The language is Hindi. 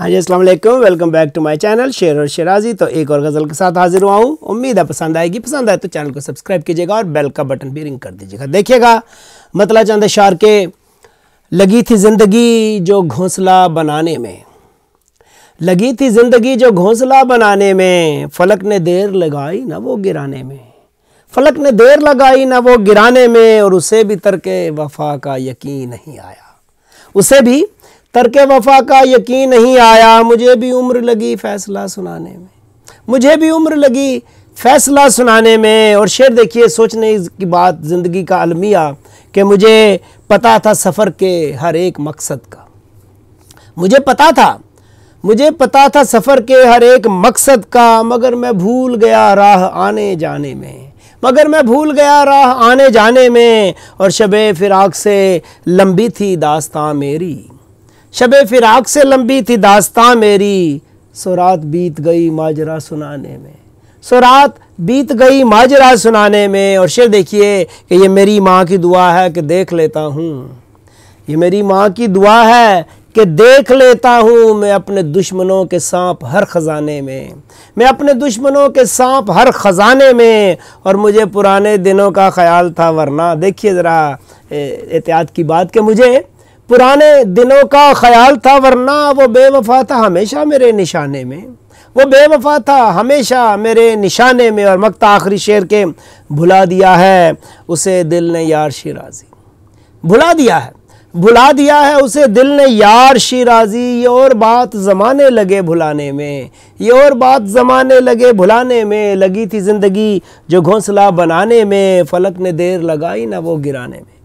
हाँ जी, अस्सलाम वालेकुम, welcome back to my channel शेर और शेराजी। तो एक और गज़ल के साथ हाजिर हुआ हूँ। उम्मीद है पसंद आएगी। पसंद आए तो चैनल को सब्सक्राइब कीजिएगा और बेल का बटन भी रिंग कर दीजिएगा। देखिएगा मतलब चंद अशार के लगी थी ज़िंदगी जो घोंसला बनाने में, लगी थी ज़िंदगी जो घोंसला बनाने में, फलक ने देर लगाई ना वो गिराने में, फलक ने देर लगाई ना वो गिराने में, और उसे भी तर्के वफा का यकीन नहीं आया, उसे भी तर्के वफा का यकीन नहीं आया। मुझे भी उम्र लगी फ़ैसला सुनाने में, मुझे भी उम्र लगी फ़ैसला सुनाने में। और शेर देखिए, सोचने की बात ज़िंदगी का अलमिया कि मुझे पता था सफ़र के हर एक मकसद का, मुझे पता था सफ़र के हर एक मकसद का, मगर मैं भूल गया राह आने जाने में, मगर मैं भूल गया राह आने जाने में। और शबे फिराक से लंबी थी दास्तां मेरी, शबे फिराक से लंबी थी दास्तां मेरी, सो रात बीत गई माजरा सुनाने में, सो रात बीत गई माजरा सुनाने में। और शेर देखिए कि ये मेरी माँ की दुआ है कि देख लेता हूँ, ये मेरी माँ की दुआ है कि देख लेता हूँ मैं अपने दुश्मनों के सांप हर ख़जाने में, मैं अपने दुश्मनों के सांप हर ख़जाने में। और मुझे पुराने दिनों का ख़याल था वरना, देखिए ज़रा एहतियात की बात कि मुझे पुराने दिनों का ख़याल था वरना, वो बेवफा था हमेशा मेरे निशाने में, वो बेवफा था हमेशा मेरे निशाने में। और मक्ता आखिरी शेर के भुला दिया है उसे दिल ने यार शिराजी, भुला दिया है उसे दिल ने यार शिराजी। ये और बात ज़माने लगे भुलाने में, ये और बात ज़माने लगे भुलाने में, लगी थी ज़िंदगी जो घोंसला बनाने में, फलक ने देर लगाई ना वो गिराने में।